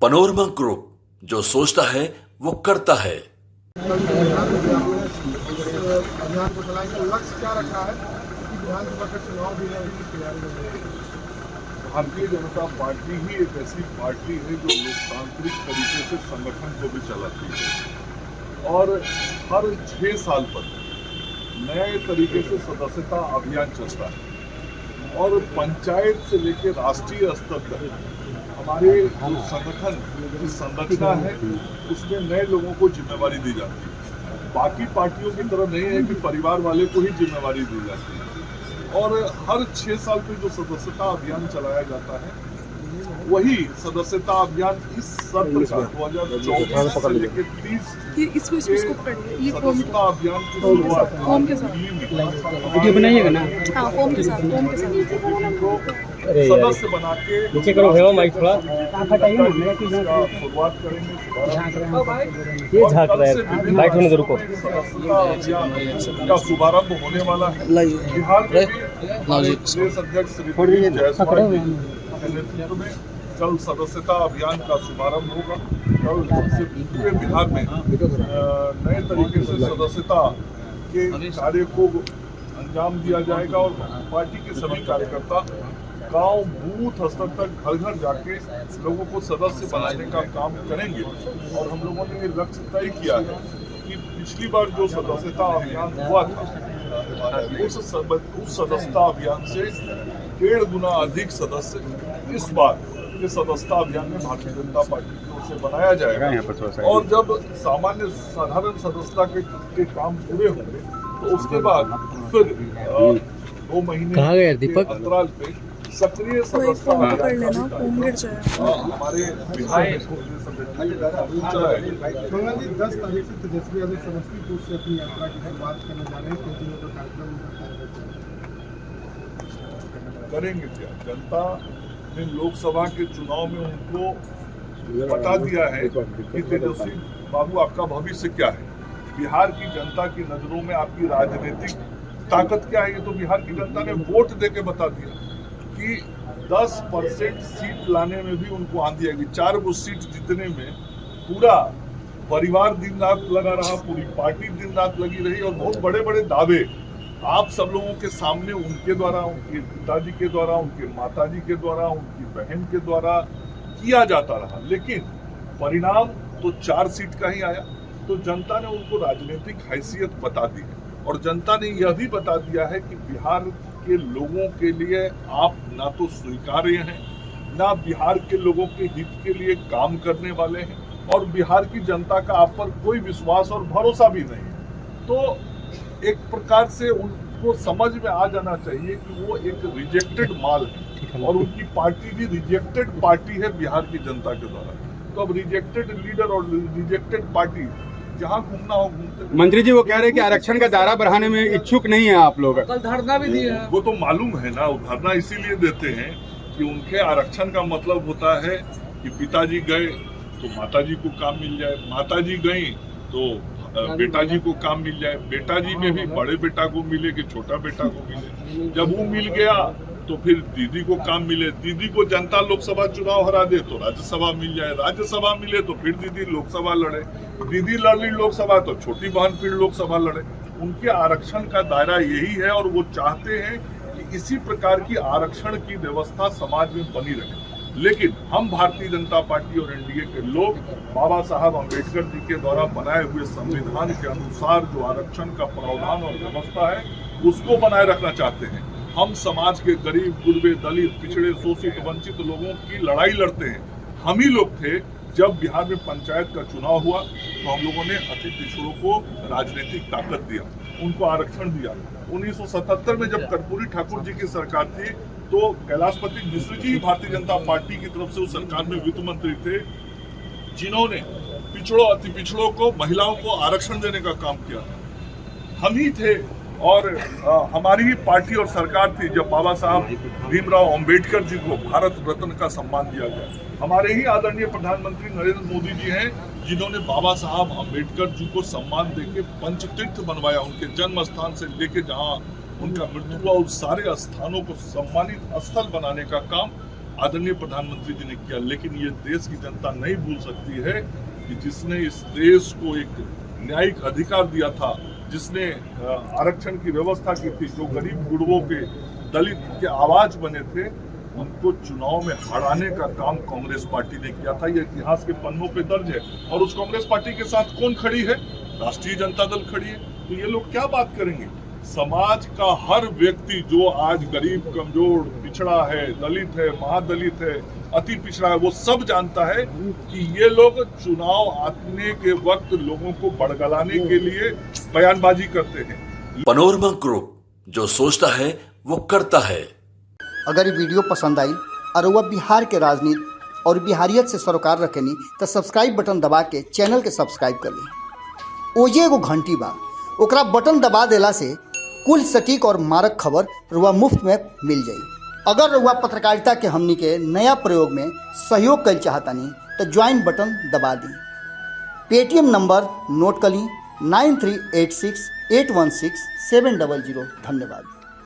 Panorama group, जो सोचता है वो करता है। अभियान को चलाएंगे, लक्ष्य क्या रखा है कि विधानसभा का चुनाव भी है उसकी तैयारी में है। भारतीय जनता पार्टी ही एक ऐसी पार्टी है जो लोकतांत्रिक तरीके से संगठन को भी चलाती है और हर 6 साल पर नए तरीके से सदस्यता अभियान चलता है और पंचायत से लेकर राष्ट्रीय स्तर तक हमारे जो संगठन की संरचना है उसमें नए लोगों को जिम्मेवारी दी जाती है। बाकी पार्टियों की तरह नहीं है कि परिवार वाले को ही जिम्मेवारी दी जाती है और हर 6 साल पे जो सदस्यता अभियान चलाया जाता है वही सदस्यता अभियान इस सत्र का 2024 से लेकर 30 इसको पकड़िए, ये सदस्यता अभियान की शुरुआत फॉर्म के साथ वीडियो बनाइएगा ना। हाँ, फॉर्म के साथ सदस्य बना के नीचे करो भैया माइक थोड़ा। शुरुआत करेंगे ये झाँक रहा है, लाइट होने दो, रुको। सदस्यता अभियान का शुभारंभ होने वाला है। बिहार में प्रदेश अध्यक्ष श्री जायसवाल जी के नेतृत्व में कल सदस्यता अभियान का शुभारंभ होगा। कल से पूरे बिहार में नए तरीके से सदस्यता के कार्य को अंजाम दिया जाएगा और पार्टी के सभी कार्यकर्ता गांव बूथ स्तर तक घर घर जाके लोगों को सदस्य बनाने का काम करेंगे। और हम लोगों ने ये लक्ष्य तय किया है कि पिछली बार जो सदस्यता अभियान हुआ था उस सदस्यता अभियान से 1.5 गुना अधिक सदस्य इस बार के सदस्यता अभियान में भारतीय जनता पार्टी की ओर से बनाया जाएगा। और जब साधारण सदस्यता के काम पूरे होंगे तो उसके बाद फिर 2 महीने के अंतराल पे सक्रिय सदस्यता अभियान हमारे बिहार में चलाएगा। 10 तारीख से तेजस्वी यादव समस्तीपुर से अपनी यात्रा की शुरुआत करने जा रहे हैं। कार्यक्रम करेंगे क्या? जनता ने लोकसभा के चुनाव में उनको बता दिया है कि तेजस्वी बाबू आपका भविष्य क्या है। बिहार की जनता की नजरों में आपकी राजनीतिक ताकत क्या है, ये तो बिहार की जनता ने वोट देके बता दिया कि 10% सीट लाने में भी उनको आंधी आएगी। 4 वो सीट जीतने में पूरा परिवार दिन रात लगा रहा, पूरी पार्टी दिन रात लगी रही और बहुत बड़े बड़े दावे आप सब लोगों के सामने उनके द्वारा, उनके पिताजी के द्वारा, उनके माताजी के द्वारा, उनकी बहन के द्वारा किया जाता रहा, लेकिन परिणाम तो 4 सीट का ही आया। तो जनता ने उनको राजनीतिक हैसियत बता दी है और जनता ने यह भी बता दिया है कि बिहार के लोगों के लिए आप ना तो स्वीकार्य हैं, ना बिहार के लोगों के हित के लिए काम करने वाले हैं और बिहार की जनता का आप पर कोई विश्वास और भरोसा भी नहीं है। तो एक प्रकार से उनको समझ में आ जाना चाहिए कि वो एक रिजेक्टेड माल है और उनकी पार्टी भी रिजेक्टेड पार्टी है बिहार की जनता के द्वारा। तो अब रिजेक्टेड लीडर और रिजेक्टेड पार्टी जहाँ घूमना हो घूमते। मंत्री जी वो कह रहे हैं कि आरक्षण का दायरा बढ़ाने में इच्छुक नहीं है आप लोग। कल धरना भी दिया है। वो तो मालूम है ना, धरना इसीलिए देते हैं कि उनके आरक्षण का मतलब होता है कि पिताजी गए तो माताजी को काम मिल जाए, माताजी गई तो बेटा जी को काम मिल जाए, बेटा जी में भी बड़े बेटा को मिले कि छोटा बेटा को मिले। जब वो मिल गया तो फिर दीदी को काम मिले, दीदी को जनता लोकसभा चुनाव हरा दे तो राज्यसभा मिल जाए, राज्यसभा मिले तो फिर दीदी लोकसभा लड़े, दीदी लड़ ली लोकसभा तो छोटी बहन फिर लोकसभा लड़े। उनके आरक्षण का दायरा यही है और वो चाहते हैं कि इसी प्रकार की आरक्षण की व्यवस्था समाज में बनी रहे। लेकिन हम भारतीय जनता पार्टी और एनडीए के लोग बाबा साहब अम्बेडकर जी के द्वारा बनाए हुए संविधान के अनुसार जो आरक्षण का प्रावधान और व्यवस्था है उसको बनाए रखना चाहते हैं। हम समाज के गरीब, गुरबे, दलित, पिछड़े, शोषित, वंचित लोगों की लड़ाई लड़ते हैं। हम ही लोग थे जब बिहार में पंचायत का चुनाव हुआ तो हम लोगों ने अति पिछड़ों को राजनीतिक ताकत दिया, उनको आरक्षण दिया। 1977 में जब कर्पूरी ठाकुर जी की सरकार थी तो कैलाशपति मिश्र जी भारतीय जनता पार्टी की तरफ से उस सरकार में वित्त मंत्री थे, जिन्होंने पिछड़ों, अति पिछड़ों को, महिलाओं को आरक्षण देने का काम किया। हम ही थे और हमारी ही पार्टी और सरकार थी जब बाबा साहब भीमराव अंबेडकर जी को भारत रत्न का सम्मान दिया गया। हमारे ही आदरणीय प्रधानमंत्री नरेंद्र मोदी जी हैं जिन्होंने बाबा साहब अंबेडकर जी को सम्मान देके पंचतीर्थ बनवाया, उनके जन्म स्थान से लेके जहां उनका मृत्यु हुआ उस सारे स्थानों को सम्मानित स्थल बनाने का काम आदरणीय प्रधानमंत्री जी ने किया, लेकिन ये देश की जनता नहीं भूल सकती है कि जिसने इस देश को एक न्यायिक अधिकार दिया था, जिसने आरक्षण की व्यवस्था की थी, जो गरीब गुरबों के दलित के आवाज बने थे, उनको चुनाव में हराने का काम कांग्रेस पार्टी ने किया था। ये इतिहास के पन्नों पे दर्ज है। और उस कांग्रेस पार्टी के साथ कौन खड़ी है? राष्ट्रीय जनता दल खड़ी है। तो ये लोग क्या बात करेंगे? समाज का हर व्यक्ति जो आज गरीब, कमजोर, पिछड़ा है, दलित है, महादलित है, अति पिछड़ा है, वो सब जानता है कि ये लोग चुनाव आने के वक्त लोगों को बड़गलाने के लिए बयानबाजी करते हैं। पनोरमा ग्रुप, जो सोचता है वो करता है। अगर ये वीडियो पसंद आई और वह बिहार के राजनीति और बिहारियत से सरोकार रखेनी तो सब्सक्राइब बटन दबा के चैनल के सब्सक्राइब कर ली। ओजे एगो घंटी बा, ओकरा बटन दबा देला से कुल सटीक और मारक खबर रुआ मुफ्त में मिल जाई। अगर रुआ पत्रकारिता के हमनी के नया प्रयोग में सहयोग कर चाहतानी तो ज्वाइन बटन दबा दी। पेटीएम नंबर नोट कर ली 9386816700। धन्यवाद।